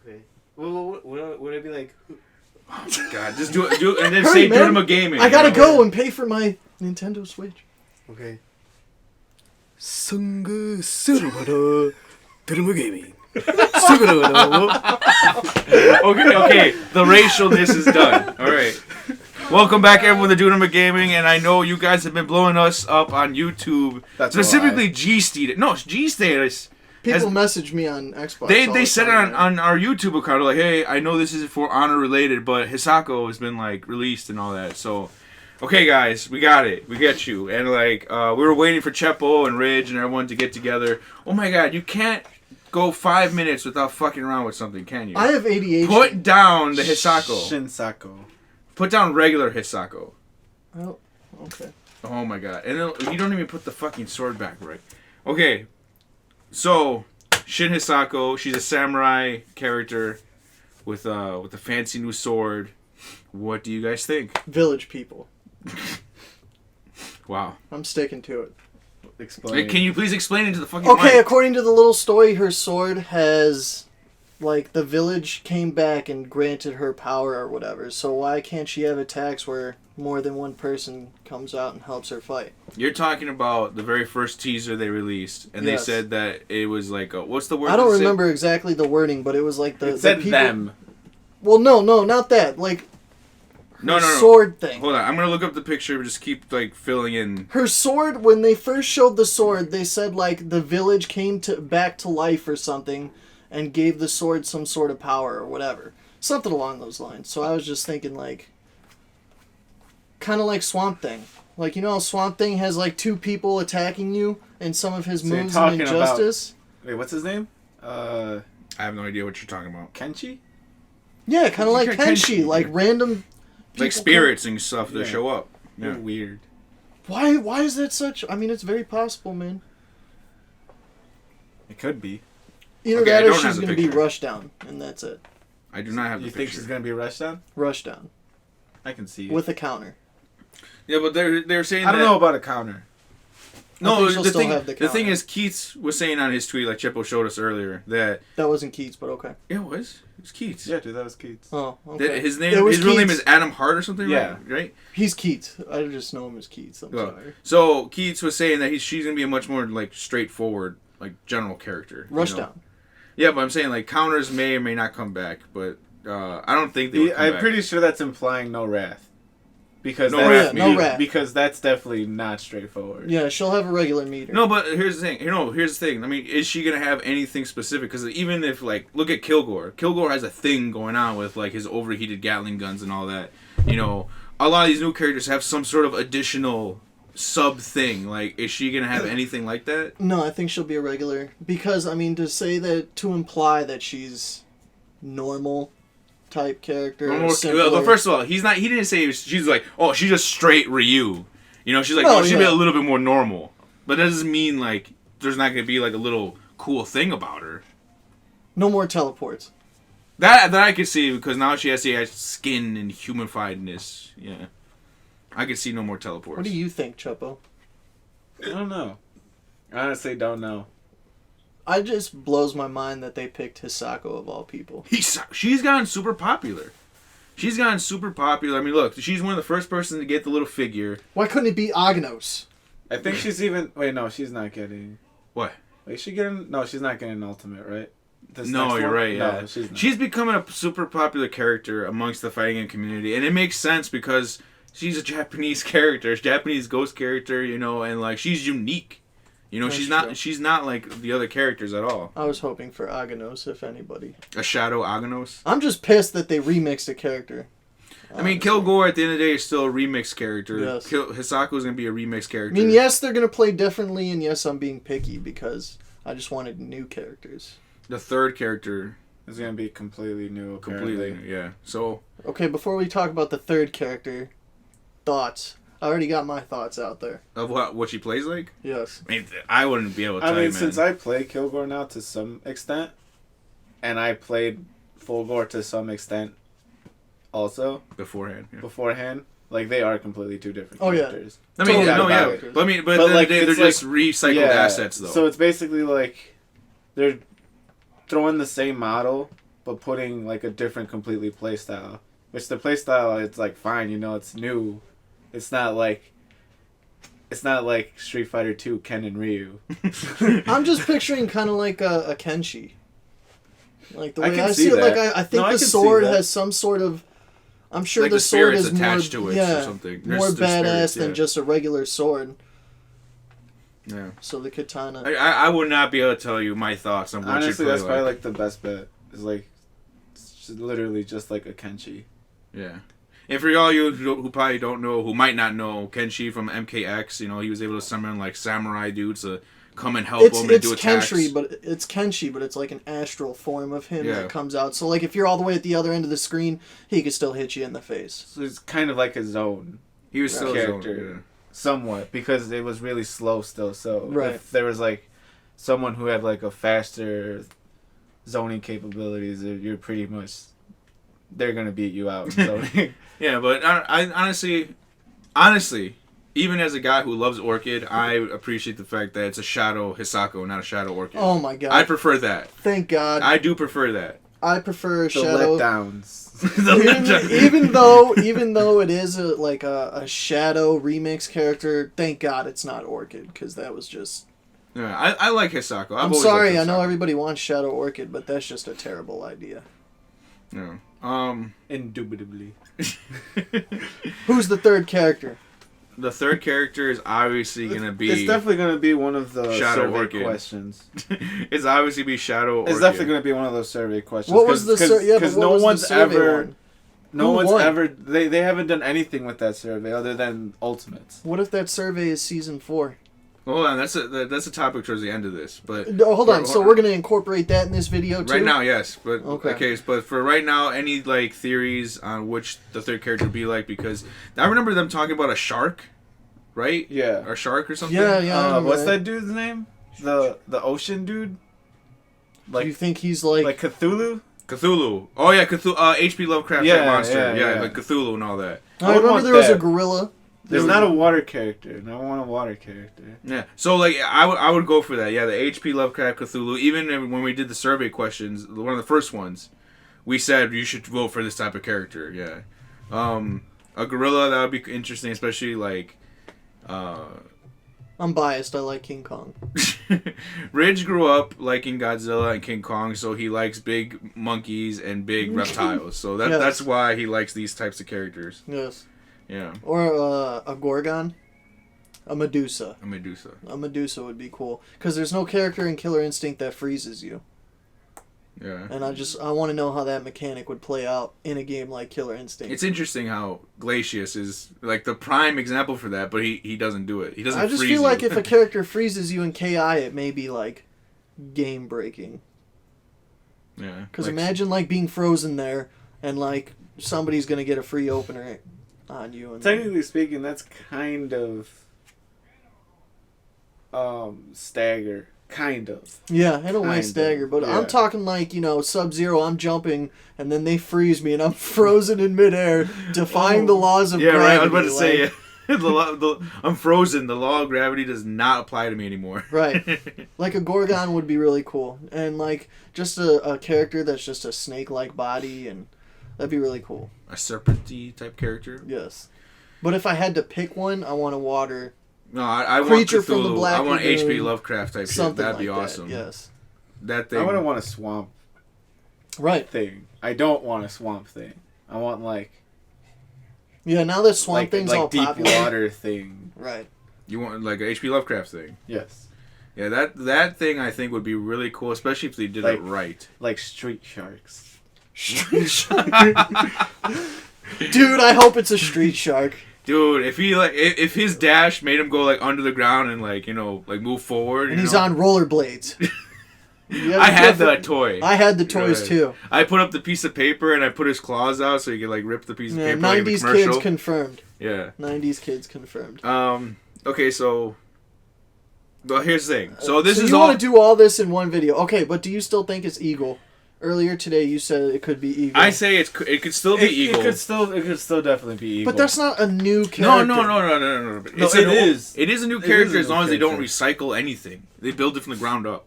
Okay. Well, would it be like? Oh my god! Just do it, and then Hurry, say man. Durama Gaming. I gotta go and pay for my Nintendo Switch. Okay. Sungu Surubara Durama Gaming. Okay. The racialness is done. All right. Welcome back, everyone, to Durama Gaming, and I know you guys have been blowing us up on YouTube, That's specifically G-Status. No, G-Status. People message me on Xbox. They said it on our YouTube account, like, hey, I know this is for honor related, but Hisako has been like released and all that. So, okay, guys, we got it. We get you. And like, we were waiting for Chepo and Ridge and everyone to get together. Oh my God, you can't go 5 minutes without fucking around with something, can you? I have ADHD. Put down the Hisako. Shin Hisako. Put down regular Hisako. Oh, okay. Oh my God, and then you don't even put the fucking sword back right. Okay. So, Shin Hisako, she's a samurai character with a fancy new sword. What do you guys think? Village people. Wow. I'm sticking to it. Explain. Can you please explain it to the fucking Okay, mic? according to the little story, her sword has, like, the village came back and granted her power or whatever. So why can't she have attacks where more than one person comes out and helps her fight? You're talking about the very first teaser they released, and Yes. they said that it was like, what's the word? I don't that it said? remember exactly the wording, but it was like the It said people... them. Well, no, not that. Like, No. sword thing. Hold on, I'm gonna look up the picture. Just keep like filling in. Her sword, when they first showed the sword, they said like the village came back to life or something and gave the sword some sort of power or whatever. Something along those lines. So I was just thinking like, kind of like Swamp Thing. Like, you know how Swamp Thing has like two people attacking you and some of his So you're moves in talking Injustice? Wait, what's his name? I have no idea what you're talking about. Kenshi? Yeah, kind of like Kenshi. Kenshi. Like random... Like people spirits and stuff that Yeah. show up. Yeah. Weird. Why is that such... I mean, it's very possible, man. It could be. Either Okay, I that or don't have she's the going to be picture. rushed down, and that's it. I do not have the You picture. think she's gonna be rushed down? Rushed down. I can see it. With a counter. Yeah, but they're saying I don't that... know about a counter. I think No, she'll the still thing, have the the thing counter. is, Keats was saying on his tweet, like Chippo showed us earlier, that... That wasn't Keats, but okay. Yeah, it was. It was Keats. Yeah, dude, that was Keats. Oh, That okay. his It was real name Keats. is Adam Hart or something, Yeah. right? He's Keats. I just know him as Keats. I'm Well, sorry. So Keats was saying that she's gonna be a much more like straightforward, like general character. Rush you know? down. Yeah, but I'm saying like counters may or may not come back, but I don't think they would come I'm back. pretty sure that's implying no wrath. Because No that's, wrath no meter. wrath. Because that's definitely not straightforward. Yeah, she'll have a regular meter. No, but here's the thing. Here's the thing. I mean, is she gonna have anything specific? Because even if like, look at Kilgore. Kilgore has a thing going on with like his overheated Gatling guns and all that. You know, a lot of these new characters have some sort of additional sub thing. Like, is she gonna have anything like that? No, I think she'll be a regular. Because, I mean, to imply that she's normal type character. or simpler- But first of all, he didn't say she's like, oh, she's just straight Ryu. You know, she's like, No, oh, she'll be yeah. a little bit more normal. But that doesn't mean like there's not gonna be like a little cool thing about her. No more teleports. That I could see, because now she has the skin and humanifiedness. Yeah, I could see no more teleports. What do you think, Chuppo? I don't know. I honestly don't know. I just blows my mind that they picked Hisako of all people. She's gotten super popular. She's gotten super popular. I mean, look, she's one of the first persons to get the little figure. Why couldn't it be Agnos? I think she's even... Wait, no, she's not getting... What? Wait, is she getting... No, she's not getting an ultimate, right? This No, next you're one? right. Yeah, No, she's not. she's becoming a super popular character amongst the fighting game community, and it makes sense because she's a Japanese character, Japanese ghost character, you know, and like she's unique. You know, That's true. she's not like the other characters at all. I was hoping for Agnos, if anybody. A Shadow Aganos. I'm just pissed that they remixed a character. I mean, Kilgore at the end of the day is still a remix character. Yes. Hisako's gonna be a remix character. I mean, yes, they're going to play differently, and yes, I'm being picky because I just wanted new characters. The third character, It's going to be completely new, completely, apparently. yeah. So, Okay, before we talk about the third character, thoughts. I already got my thoughts out there. of what she plays like, Yes. I mean, I wouldn't be able to tell you, man. since I play Kilgore now to some extent, and I played Fulgore to some extent also beforehand. Yeah. beforehand, like they are completely two different Oh, yeah. characters. I mean, Totally no, different yeah. characters. But I mean, but, But, at the end like, of the day, they're it's just recycled assets, though. So it's basically like they're throwing the same model, but putting like a different completely playstyle. Which the playstyle, it's like fine, it's new. It's not like Street Fighter 2 Ken and Ryu. I'm just picturing kind of like a Kenshi. Like the way can I see see it, that. like I think No, I the can see sword that. has some sort of. I'm sure Like the the sword spirits is more attached to it or something. more There's badass spirits, than yeah. just a regular sword. Yeah. So the katana. I would not be able to tell you my thoughts on what Honestly, you play that's probably like the best bet. It's like it's just literally just like a Kenshi. Yeah. And for all you who probably don't know, who might not know, Kenshi from MKX, he was able to summon like samurai dudes to come and help him and do attacks. It's Kenshi, but it's like an astral form of him Yeah. that comes out. So like if you're all the way at the other end of the screen, he could still hit you in the face. So it's kind of like his own He was still his own, character, somewhat, because it was really slow still. So Right. if there was like someone who had like a faster zoning capabilities, you're pretty much they're gonna beat you out. So Yeah, but I honestly, even as a guy who loves Orchid, I appreciate the fact that it's a Shadow Hisako, not a Shadow Orchid. Oh my god! I prefer that. Thank God. I do prefer that. I prefer the Shadow. letdowns. Even though it is a Shadow remix character, thank God it's not Orchid, because that was just. Yeah, I like Hisako. I'm always sorry, liked I know Hisako. everybody wants Shadow Orchid, but that's just a terrible idea. Yeah. Indubitably. Who's the third character? The third character is obviously gonna be. It's definitely gonna be one of the Shadow survey Orchid. questions. It's obviously be Shadow. It's Orchid. definitely gonna be one of those survey questions. What was the Because but what no was one's the survey ever. one? No Who one's won? ever. They haven't done anything with that survey other than Ultimates. What if that survey is season 4? Hold on, that's a topic towards the end of this, but No, hold on. So we're gonna incorporate that in this video too. right now, yes, but Okay. but for right now, any like theories on which the third character would be like? Because I remember them talking about a shark, right? Yeah. Or shark or something. Yeah, I remember What's that dude's name? The ocean dude. Do you think he's like? Like Cthulhu? Cthulhu. Oh yeah, Cthulhu. H.P. Lovecraft Yeah, type monster. yeah. Like Cthulhu and all that. I I would remember want there was a that. gorilla. There's not a water character. And I want a water character. Yeah. So like I would go for that. Yeah, the H.P. Lovecraft Cthulhu. Even when we did the survey questions, one of the first ones, we said you should vote for this type of character. Yeah. A gorilla, that would be interesting, especially like. I'm biased. I like King Kong. Ridge grew up liking Godzilla and King Kong, so he likes big monkeys and big reptiles. So Yes. that's why he likes these types of characters. Yes. Yeah. Or a Gorgon. A Medusa. A Medusa. A Medusa would be cool. Because there's no character in Killer Instinct that freezes you. Yeah. And I want to know how that mechanic would play out in a game like Killer Instinct. It's interesting how Glacius is like the prime example for that, but he doesn't do it. He doesn't. I just freeze feel like you. if a character freezes you in KI, it may be like game breaking. Yeah. Because like, imagine like being frozen there and like somebody's gonna get a free opener on you. And Technically speaking, that's kind of stagger. Kind of. yeah, in a way Kinda, stagger. But yeah. I'm talking like Sub-Zero. I'm jumping and then they freeze me and I'm frozen in midair, defying the laws of yeah, gravity. right. I was about to say, like- I'm frozen. The law of gravity does not apply to me anymore. Right. Like a Gorgon would be really cool. And like just a character that's just a snake-like body, and that'd be really cool. A serpenty type character. Yes. But if I had to pick one, I want a water No, I want Creature Cthulhu. from the Black I want Lagoon, H.P. Lovecraft type shit. something That'd be like awesome. that. Yes. That thing. I wouldn't want a swamp Right. thing. I don't want a swamp thing. I want like Yeah, now that Swamp Thing's all deep popular. water thing. Right. You want like a H.P. Lovecraft thing. Yes. Yeah, that thing I think would be really cool, especially if they did it right. Like street sharks. Dude, I hope it's a street shark. Dude, if he if his dash made him go like under the ground and like move forward, And he's on rollerblades. I had that toy. I had the toys Right. too. I put up the piece of paper and I put his claws out so he could like rip the piece of Yeah, paper like in the 90s commercial. kids confirmed. Yeah. 90s kids confirmed. Okay, so. Well, here's the thing. So this is you all. want to do all this in one video. Okay, but do you still think it's Eagle? Earlier today you said it could be Eagle. I say it could still be Eagle. It could still definitely be Eagle. But that's not a new character. No. No, It's it is. It is a new It character is a as new long as they don't character. recycle anything. They build it from the ground up.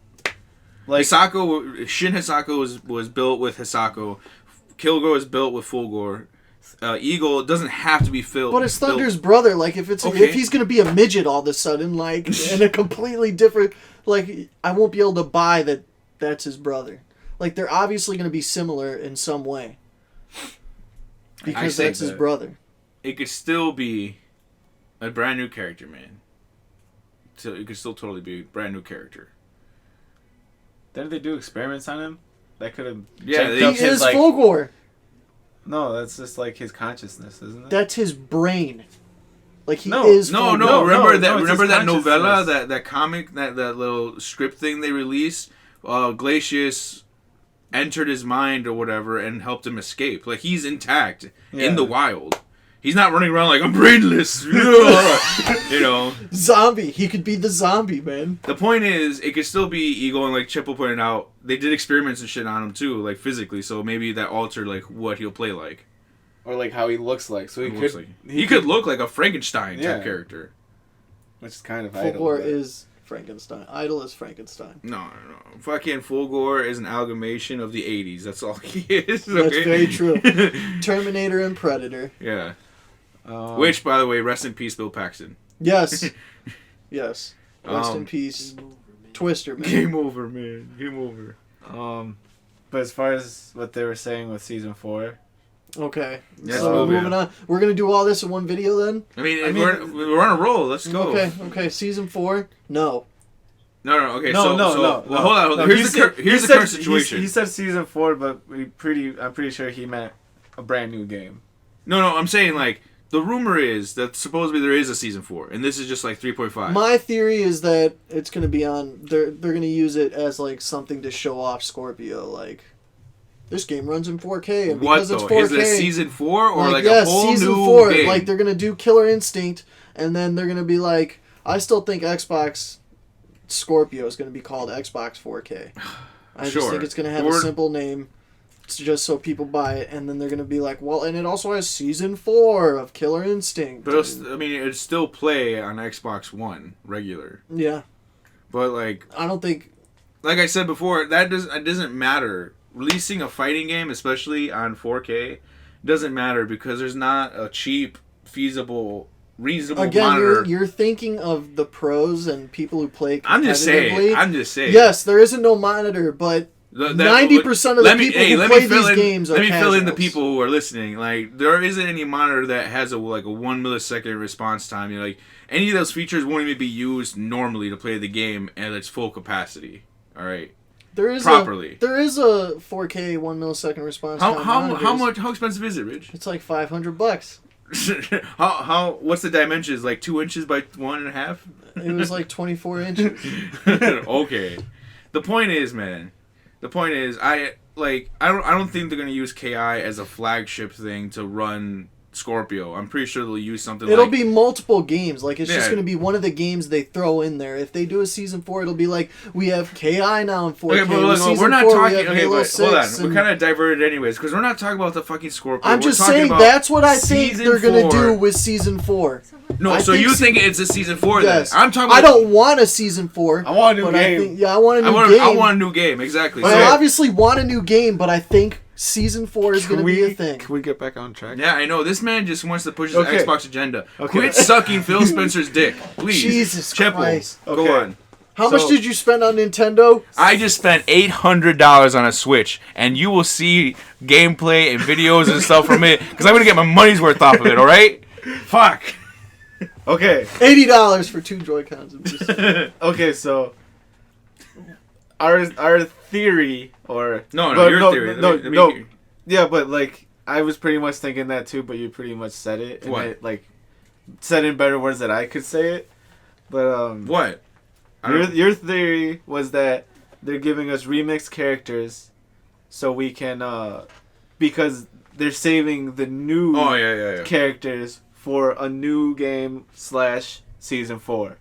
Like Hisako, Shin Hisako was built with Hisako. Kilgore is built with Fulgore. Eagle doesn't have to be filled. But it's Thunder's brother. Like if he's gonna be a midget all of a sudden, like in a completely different, like I won't be able to buy that. That's his brother. Like they're obviously gonna be similar in some way. Because that's his brother. It could still be a brand new character, man. So it could still totally be a brand new character. Didn't they do experiments on him? That could have. Yeah, He is Fulgore. No, that's just like his consciousness, isn't it? That's his brain. Like he No, is. No, Fulgore. remember that novella, consciousness. that comic, that little script thing they released. Glacius entered his mind or whatever and helped him escape. Like he's intact in the wild. He's not running around like I'm brainless. You know. Zombie. He could be the zombie, man. The point is, it could still be Eagle, and like Chipple pointed out, they did experiments and shit on him too, like physically. So maybe that altered like what he'll play like, or like how he looks like. So he could look like a Frankenstein type character, which is kind of Fulgore is Frankenstein. Idol is Frankenstein. No. Fucking Fulgore is an amalgamation of the '80s. That's all he is. Okay? That's very true. Terminator and Predator. Yeah. Which, by the way, rest in peace, Bill Paxton. Yes. Yes. Rest in peace. Twister, man. Game over, man. Game over. But as far as what they were saying with season 4. Okay. Yes, so moving on. We're going to do all this in one video then? I mean we're on a roll. Let's go. Okay. Season 4? No. No. Okay. No. Well, hold on. Here's the current situation. He said season 4, but I'm pretty sure he meant a brand new game. No. I'm saying like the rumor is that supposedly there is a season 4, and this is just like 3.5. My theory is that it's going to be on. They're going to use it as like something to show off Scorpio. Like this game runs in 4K, and because it's 4K, is it season 4 or like yes, a whole season new 4. game? Like they're going to do Killer Instinct, and then they're going to be like, I still think Xbox Scorpio is going to be called Xbox 4K. I just think it's going to have a simple name. Just so people buy it, and then they're gonna be like, well, and it also has season 4 of Killer Instinct. But it'd still play on Xbox One regular. Yeah. But like, I don't think. Like I said before, it doesn't matter. Releasing a fighting game, especially on 4K, doesn't matter because there's not a cheap, feasible, reasonable monitor. You're thinking of the pros and people who play competitively. I'm just saying. Yes, there isn't no monitor, but 90% of the people who play these games are Let me fill in the casuals. people who are listening. Like, there isn't any monitor that has a 1 millisecond response time. You know, like, any of those features won't even be used normally to play the game at its full capacity. All right. There is properly. There is a 4K 1 millisecond response time. How expensive is it, Rich? It's like $500. What's the dimensions? Like 2 inches by 1.5? It was like 24 inches. Okay. The point is, man. I don't think they're gonna use KI as a flagship thing to run Scorpio. I'm pretty sure they'll use something. It'll be multiple games. Like it's just Yeah. gonna be one of the games they throw in there. If they do a season 4, it'll be like we have KI now in 4K. Okay, but With look, season we're not 4, we talking. have Okay, Halo but hold on. 6 We're and- kind of diverted anyways because we're not talking about the fucking Scorpio. I'm We're just talking saying about that's what I think season they're gonna 4. do with season 4. No, I so think you think it's a season 4? Yes. Then I'm talking. I don't want a season 4. I want a new but game. I want a new game. I want a new game. Exactly. I obviously want a new game, but I think season 4 is going to be a thing. Can we get back on track? Yeah, I know. This man just wants to push his Okay. Xbox agenda. Okay. Quit sucking Phil Spencer's dick, please. Jesus Chipple, Christ. Go Okay. on. How much did you spend on Nintendo? I just spent $800 on a Switch, and you will see gameplay and videos and stuff from it, because I'm going to get my money's worth off of it, alright? Fuck. Okay. $80 for 2 Joy-Cons. Okay, so our theory or No, but your theory. Let me- Yeah, but like I was pretty much thinking that too, but you pretty much said it. And What? it, like said in better words that I could say it. But What? your theory was that they're giving us remixed characters so we can because they're saving the new Oh, yeah. characters for a new game / season 4.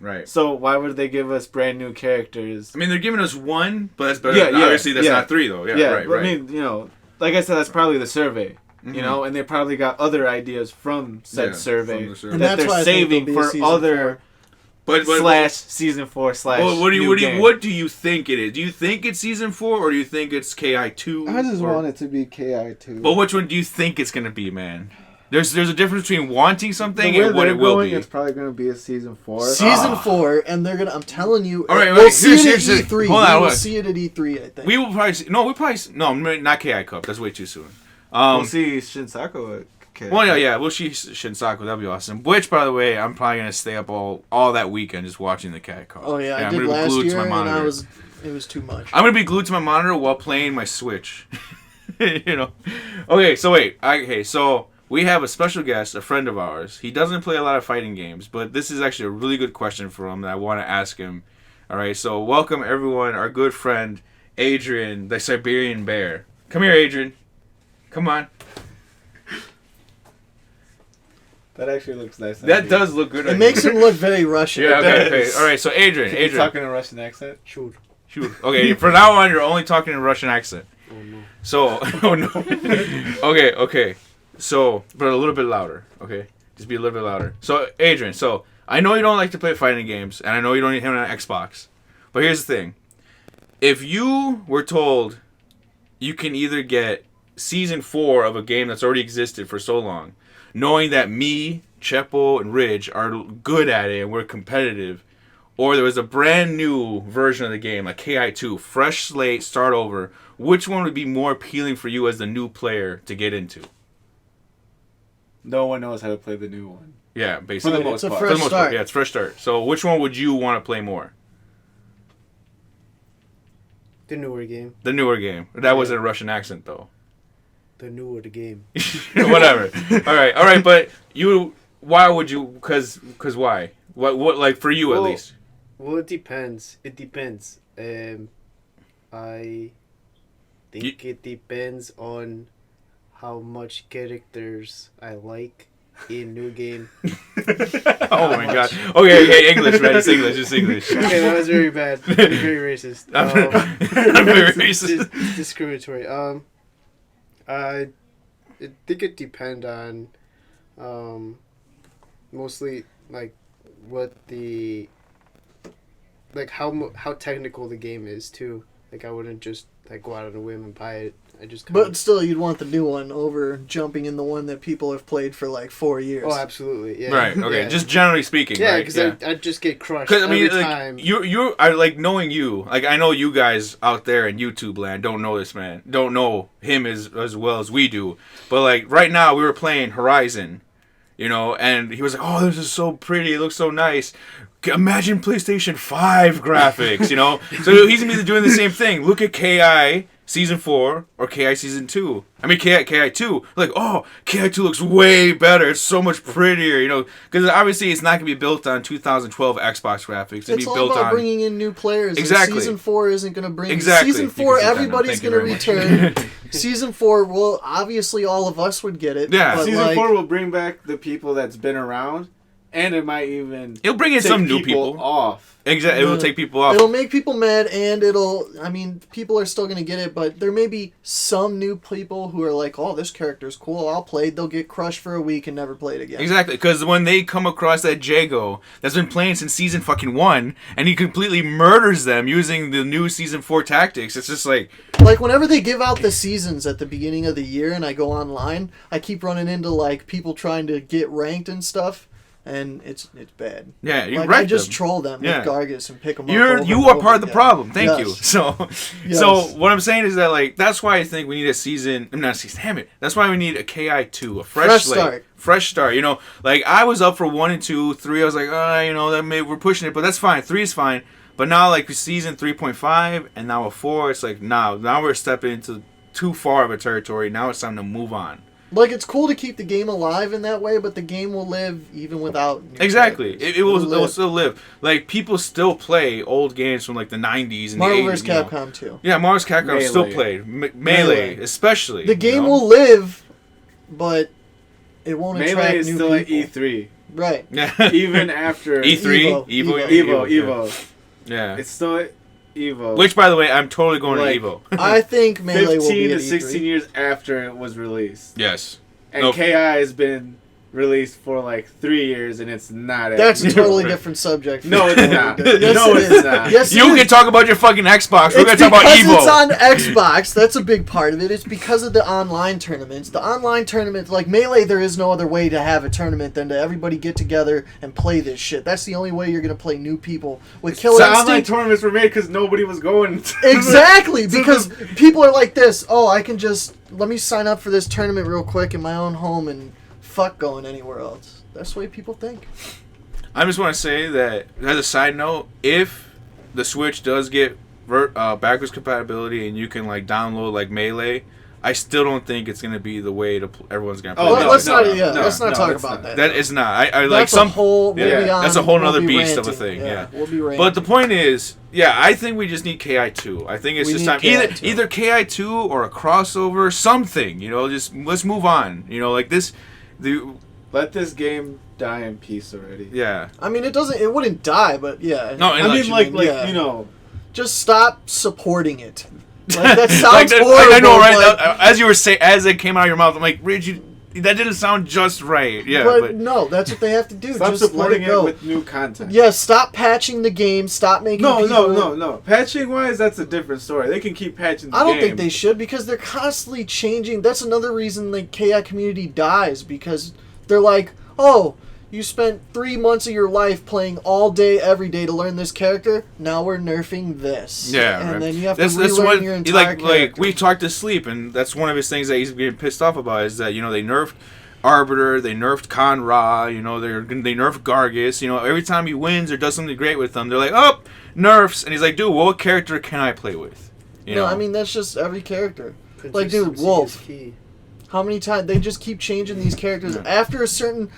Right. So why would they give us brand new characters? I mean, they're giving us 1, but that's better. Yeah, yeah, Obviously, that's yeah. not 3, though. Yeah, right, but right. I mean, you know, like I said, that's probably the survey. You know, and they probably got other ideas from said survey from the survey. And that that's why they're I think saving there'll be a for season other 4. But slash season 4 slash. what new game. what do you think it is? Do you think it's season 4 or do you think it's KI2? I just want it to be KI2. But which one do you think it's gonna be, man? There's a difference between wanting something the way and what they're it will going, be. it's probably going to be a season 4. Season 4, and they're gonna. I'm telling you, All right, we'll wait, see here's it at the- E3. hold on, we will hold on. see it at E3. I think. We will probably see, no, not KI Cup. That's way too soon. We'll see Shin Hisako. Well, yeah, we'll see Shin Hisako. That'd be awesome. Which, by the way, I'm probably gonna stay up all that weekend just watching the KI Cup. Oh yeah, I I'm did gonna be last glued to year, my and monitor. it was too much. I'm gonna be glued to my monitor while playing my Switch. You know. Okay, so wait. So we have a special guest, a friend of ours. He doesn't play a lot of fighting games, but this is actually a really good question for him that I want to ask him. All right, so welcome everyone, our good friend Adrian, the Siberian Bear. Come here, Adrian. Come on. That actually looks nice. That does look good. It makes him look very Russian. Yeah. Okay. does. All right. So Adrian. Can you talk in a Russian accent? Sure. Shoot. Okay. From now on, you're only talking in Russian accent. Oh no. So. Oh no. Okay. Okay. So, but a little bit louder. Okay. Just be a little bit louder. So, Adrian. So, I know you don't like to play fighting games, and I know you don't have it on Xbox. But here's the thing: if you were told you can either get season 4 of a game that's already existed for so long, knowing that me, Chepo, and Ridge are good at it and we're competitive, or there was a brand new version of the game, like KI2, fresh slate, start over, which one would be more appealing for you as the new player to get into? No one knows how to play the new one. Yeah, basically. For the most It's a part. For fresh the most part, start. yeah, it's fresh start. So which one would you want to play more? The newer game. The newer game. That wasn't a Russian accent, though. The newer the game. Whatever. All right, but you, why would you, because why? What, like, for you at Well, least? Well, it depends. It depends. I think it depends on how much characters I like in new game. Oh my god. Okay, English, man. It's English. Okay, that was very bad. Very racist. I'm very racist. Discriminatory. I think it depend on, mostly like what the, like how technical the game is too. Like I wouldn't just like go out on a whim and buy it. I just But still, you'd want the new one over jumping in the one that people have played for like 4 years. Oh, absolutely. Yeah. Right. Okay. Yeah. Just generally speaking. Yeah, right? because I just get crushed Because I every mean, like time. I like knowing you. Like I know you guys out there in YouTube land don't know this man, don't know him as well as we do. But like right now, we were playing Horizon, you know, and he was like, "Oh, this is so pretty. It looks so nice. Imagine PlayStation 5 graphics, you know." So he's gonna be doing the same thing. Look at KI Season 4 or KI Season 2. I mean KI 2. Like, oh, KI 2 looks way better. It's so much prettier, you know, because obviously it's not gonna be built on 2012 Xbox graphics. It'll It's be all built about on bringing in new players. Exactly. And Season 4 isn't going to bring... Exactly. Season You 4, can sit down now. everybody's Thank going you to very much. return. Season 4, well, obviously all of us would get it. Yeah. But Season like, 4 will bring back the people that's been around, and it might even It'll bring in take some new people. off. Exactly. It will take people off. It'll make people mad, and I mean, people are still going to get it, but there may be some new people who are like, oh, this character's cool, I'll play it. They'll get crushed for a week and never play it again. Exactly, because when they come across that Jago that's been playing since season fucking 1, and he completely murders them using the new season 4 tactics, it's just like... Like, whenever they give out the seasons at the beginning of the year and I go online, I keep running into, like, people trying to get ranked and stuff, and it's bad. Yeah, you Like, wreck I just them. troll them Yeah. with Gargus and pick them up. You over are and part of the over problem. again. Thank Yes. you. So Yes. what I'm saying is that, like, that's why I think we need a season... not a season, damn it. That's why we need a KI2, a fresh slate. start. Fresh start. You know, like, I was up for 1 and 2, 3, I was like, you know, we're pushing it, but that's fine. 3 is fine. But now, like, season 3.5 and now a 4, it's like, now we're stepping into too far of a territory. Now it's time to move on. Like, it's cool to keep the game alive in that way, but the game will live even without new Exactly. characters. It will live. still live. Like, people still play old games from, like, the 90s and Marvel the 80s. vs. you know. Capcom 2. Yeah, Marvel vs. Capcom Melee. still played. Melee, Melee. especially. The game you know? will live, but it won't attract Melee is new still at people. E3, Right. Yeah. even after E3? Evo. Yeah. It's still at Evo. Which, by the way, I'm totally going Like, to Evo. I think Melee will 15 be to at 16 E3. years after it was released. Yes. And Nope. KI has been released for like 3 years, and it's not. That's a actually totally over. different subject. No, it's not. Yes, No, it it's is. not. Yes, it You is. can talk about your fucking Xbox. We're It's gonna talk about because Evo. it's on Xbox. That's a big part of it. It's because of the online tournaments. The online tournaments, like Melee, there is no other way to have a tournament than to everybody get together and play this shit. That's the only way you're gonna play new people. With Killer So online Instinct, tournaments were made because nobody was going. exactly, because people are like this. Oh, I can just let me sign up for this tournament real quick in my own home and fuck going anywhere else. That's the way people think. I just want to say that, as a side note, if the Switch does get backwards compatibility and you can like download like Melee, I still don't think it's gonna be the way to everyone's gonna play. Oh, Melee. let's not no, talk that's about not. that. That is not. I like That's some. a whole. We'll yeah, be on, that's a whole we'll nother be beast of a ranting. thing. Yeah. We'll be ranting. But the point is, yeah, I think we just need KI2. I think it's We just need time. KI2. Either KI2 or a crossover, something. You know, just let's move on. You know, like this. Let this game die in peace already. Yeah. I mean, it wouldn't die, but yeah. No, and I like- mean, like yeah. you know, Just stop supporting it. Like, that sounds Like that- horrible. I know, right? but- As you were saying, as it came out of your mouth, I'm like, Ridge, that didn't sound just right. Yeah, but no, that's what they have to do. stop Just let supporting it it go. with new content. Yeah, stop patching the game. Stop making No, people... no. Patching wise, that's a different story. They can keep patching the I don't game. think they should, because they're constantly changing. That's another reason the KI community dies, because they're like, oh, you spent 3 months of your life playing all day, every day to learn this character. Now we're nerfing this. Yeah, and right. then you have That's to relearn what your entire like character. we talked to Sleep, and that's one of his things that he's getting pissed off about is that, you know, they nerfed Arbiter, they nerfed Con Ra, you know, they nerfed Gargus. You know, every time he wins or does something great with them, they're like, oh, nerfs, and he's like, dude, what character can I play with? You no, know? I mean, that's just every character. Like, dude, Consistency Wolf. is key. How many times they just keep changing these characters after a certain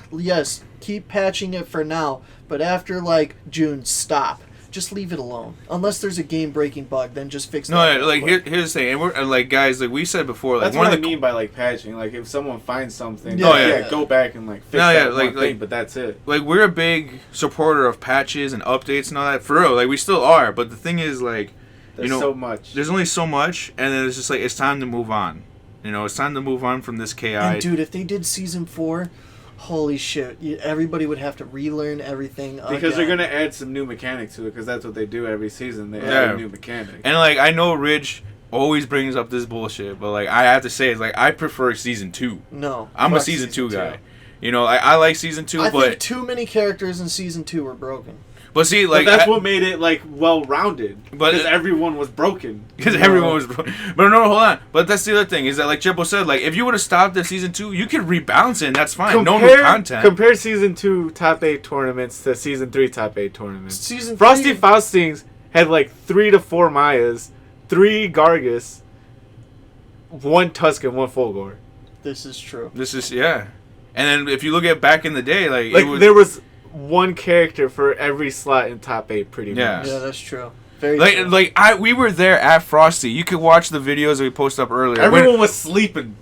keep patching it for now, but after like June, stop. Just leave it alone. Unless there's a game breaking bug, then just fix No, that. yeah, like here's the thing, and we're and, like, guys, like we said before, like That's one what of I the mean by like patching. Like if someone finds something, Yeah. Oh, yeah. go back and like fix No, yeah, that like- one thing, but that's it. like we're a big supporter of patches and updates and all that, for real. Like we still are, but the thing is, like, There's you know, so much. there's only so much, and then it's just like it's time to move on. You know, it's time to move on from this KI. And dude, if they did season 4, holy shit, everybody would have to relearn everything Because they're again. gonna add some new mechanic to it, because that's what they do every season. They Yeah. add a new mechanic. And like I know Ridge always brings up this bullshit, but like I have to say, it's like I prefer season 2. No. I'm a Fuck season 2 season guy. You know, I like season 2, I but think too many characters in season 2 were broken. see, But like that's what made it like well rounded. But- Because everyone was broken. because everyone was, but no, hold on. But that's the other thing is that, like Chippo said, like if you would have stopped at season 2, you could rebalance it, and that's fine. No new content. Compare season 2 top 8 tournaments to season 3 top 8 tournaments. Season Frosty 3, Faustings had like 3 to 4 Mayas, 3 Gargus, 1 Tuscan, 1 Fulgor. this is true. This is And then if you look at back in the day, like Like it was, there was one character for every slot in top 8 pretty Yeah. much. Yeah, that's true. Very true. we were there at Frosty. You could watch the videos that we posted up earlier. Everyone was sleeping.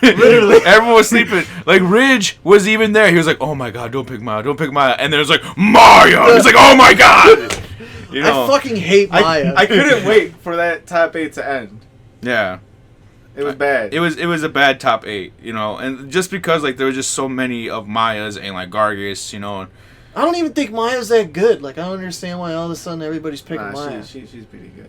Literally, everyone was sleeping. Like Ridge was even there. He was like, "Oh my god, don't pick Maya, don't pick Maya." And then it was like Maya. He's like, "Oh my god." You know? I fucking hate Maya. I couldn't wait for that top 8 to end. Yeah. It was bad. It was a bad top 8, you know, and just because like there were just so many of Mayas and like Gargus, you know. I don't even think Maya's that good. Like, I don't understand why all of a sudden everybody's picking Nah, Maya. she's pretty good.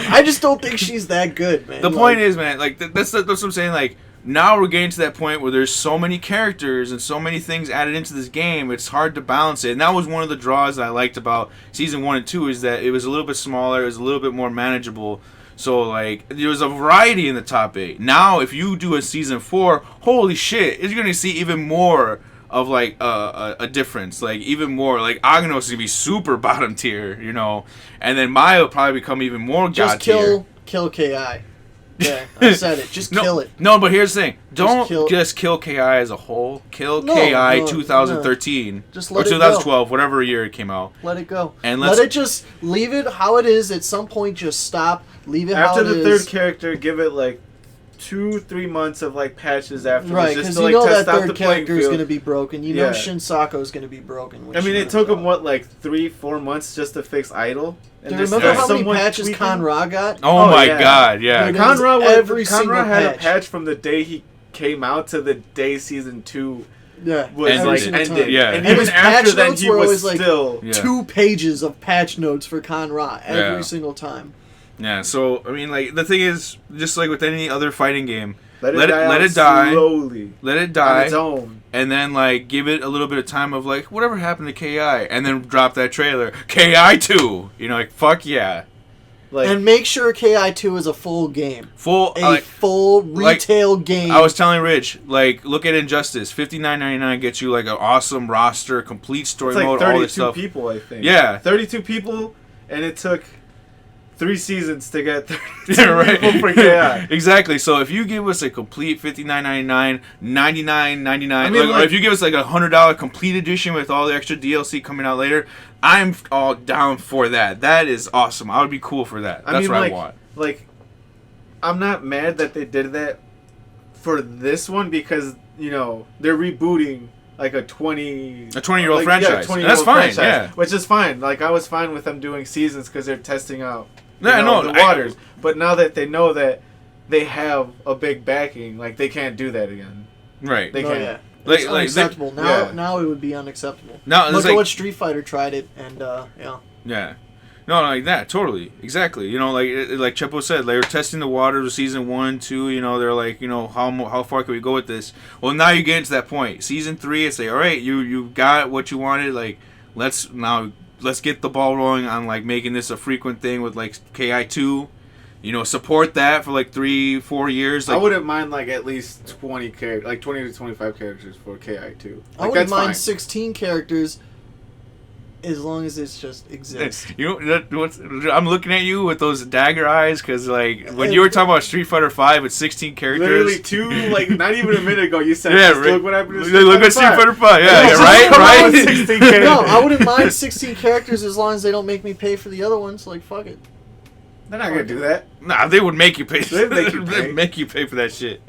I just don't think she's that good, man. The point is, man, like that's what I'm saying. Like now we're getting to that point where there's so many characters and so many things added into this game. It's hard to balance it, and that was one of the draws that I liked about season 1 and 2 is that it was a little bit smaller, it was a little bit more manageable. So like there was a variety in the top 8. Now if you do a season 4, holy shit, you're gonna see even more of like a difference, like even more. Like Agnos is gonna be super bottom tier, you know, and then Maya will probably become even more just god tier. kill KI. Yeah, I said it. Just kill it. No, but here's the thing. Don't kill- just kill KI as a whole. Kill No, KI no, 2013 Just or let it go. 2012, whatever year it came out. Let it go. And let let's- it just leave it how it is. At some point, just stop. Leave it After how it the is. third character, give it like 2-3 months of like patches after Right, just because to you like know test that out third the playing character is field. going to be broken. You know Yeah. Shin Hisako is going to be broken. when I she mean, it comes took out. them what, like 3-4 months just to fix Idol. Do you this remember is how many someone patches tweaking- Con Ra got? Oh, Oh, my yeah. god, yeah. Dude, Conra every single had a patch. patch from the day he came out to the day season 2 Yeah, was Ended. like single ended. time. Yeah. And And even his after patch then, notes he were was always, like, still. Yeah. 2 pages of patch notes for Conra every Yeah. single time. Yeah, so I mean, like the thing is, just like with any other fighting game, Let let it it die. slowly let it on die, its own. and then like give it a little bit of time of like whatever happened to KI, and then drop that trailer KI 2. You know, like fuck yeah, Like And make sure KI2 is a full game. full. A full retail game. I was telling Rich, like look at Injustice, $59.99 gets you like an awesome roster, complete story it's like mode, all this 32 stuff. people, I think. Yeah. 32 people, and it took 3 seasons to get 32 Yeah, right. people for KI. Exactly. So if you give us a complete $59.99, $99.99, I mean, or like- if you give us like $100 complete edition with all the extra DLC coming out later, I'm all down for that. That is awesome. I would be cool for that. That's what I want. Like, I'm not mad that they did that for this one because, you know, they're rebooting like a 20-year-old franchise. And that's fine, yeah. Which is fine. Like, I was fine with them doing seasons because they're testing out Yeah, no, the waters. But now that they know that they have a big backing, like, they can't do that again. Right. They Oh, can't. yeah. Like- It's like, unacceptable. yeah. Now it would be unacceptable. Now, it's Look like, at what Street Fighter tried it, and yeah. yeah. No, like that, totally, exactly. You know, like Chepo said, they were testing the waters of season 1, 2. You know, they're like, you know, how far can we go with this? Well, now you get into that point. Season 3, it's like, all right, you got what you wanted. Like, let's get the ball rolling on like making this a frequent thing with like KI2. You know, support that for like 3-4 years. Like, I wouldn't mind like at least 20 characters, like 20 to 25 characters for KI2. Like, I wouldn't that's mind fine. 16 characters as long as it just exists. You know, I'm looking at you with those dagger eyes because, like, when you were talking about Street Fighter 5 with 16 characters, Literally like not even a minute ago, you said, yeah, just right. look what happened to Look at Street Fighter 5, yeah, Yeah, yeah, right, come on, right. 16 characters. No, I wouldn't mind 16 characters as long as they don't make me pay for the other ones. Like, fuck it. They're not gonna do that. Nah, they would make you pay. They'd make you pay. They'd make you pay for that shit.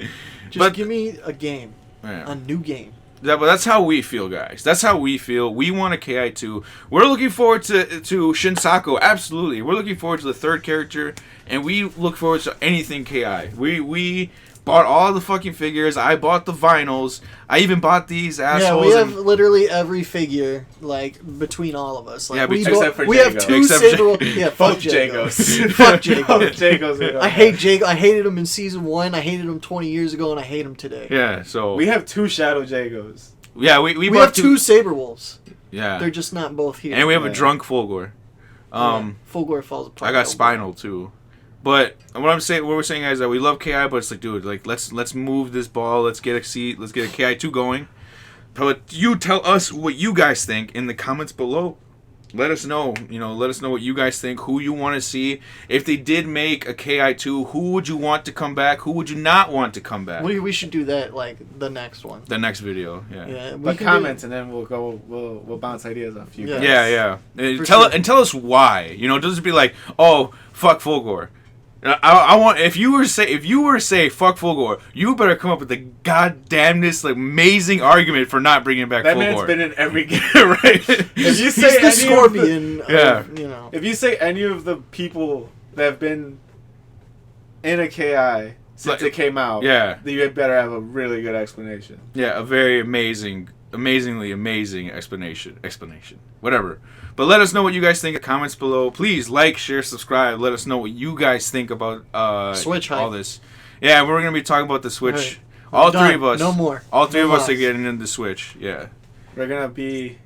Just But- give me a game. Yeah. A new game. Yeah, but that's how we feel, guys. That's how we feel. We want a KI2. We're looking forward to Shin Hisako. Absolutely. We're looking forward to the third character, and we look forward to anything KI. We bought all the fucking figures. I bought the vinyls. I even bought these assholes. Yeah, we have and- literally every figure, like, between all of us. Like, Yeah, we except for we have Jago. 2 Except Saber... for- Yeah, Fuck fuck Jagos. Jagos. Fuck Jagos. Jagos. I hate Jago. I hated him in season 1. I hated him 20 years ago, and I hate him today. Yeah, so We have 2 Shadow Jagos. yeah, we We bought have 2 Saber Wolves. Yeah, They're just not both here. and we have a Yeah. drunk Fulgor. Fulgor falls apart. I got Spinal too. But what we're saying, guys, is that we love KI, but it's like, dude, like let's move this ball. Let's get a seat. Let's get a KI2 going. But you tell us what you guys think in the comments below. Let us know. You know, let us know what you guys think. Who you want to see. If they did make a KI2, who would you want to come back? Who would you not want to come back? We should do that, like, the next one. The next video, yeah. Yeah, we But can comments, and then we'll bounce ideas off you. Yeah. guys. Yeah. For Tell sure. tell us why. You know, don't just be like, oh, fuck Fulgor. I want if you were to say fuck Fulgor, you better come up with the goddamnest, like, amazing argument for not bringing back That Fulgor. man's been in every game. right. If you He's say the any Scorpion. Yeah. Of, you know. If you say any of the people that have been in a KI since Like- it came out, Yeah. then you better have a really good explanation. Yeah, a very amazingly amazing explanation. Whatever. But let us know what you guys think in the comments below. Please like, share, subscribe. Let us know what you guys think about Switch all hype. this. Yeah, we're going to be talking about the Switch. Right. All Done. three of us. No more. All three No of us are lies. getting into the Switch. Yeah. We're gonna be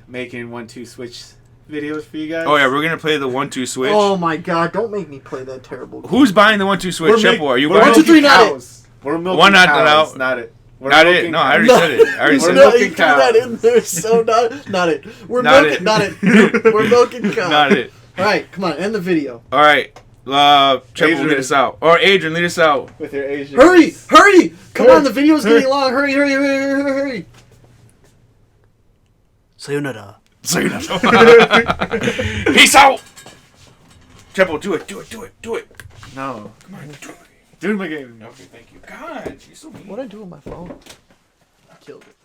making 1-2 Switch videos for you guys. Oh, yeah, we're going to play the 1-2 Switch. Oh my god, don't make me play that terrible game. Who's buying the 1-2 Switch? Chepo, are you we're buying One, two, it? three, not it. cows. We're milking One, not cows, it. not it. We're Not it. milking No, I cows. already said it. I already We're said No, it. milking you threw that cows. in there, so not it. We're Not milking, it. not it. We're milking cows. Not it. Alright, come on, end the video. All right. Chepo, Adrian. lead us out. Or Adrian, lead us out. With your Asian. Hurry! Hurry! Come Hurry. on, the video's getting long. Hurry, hurry, hurry, hurry, hurry. Sayonara. Peace out. Chepo, do it. No. Come on, do it. Dude, my game. Okay, thank you. God, you're so mean. What'd I do with my phone? I killed it.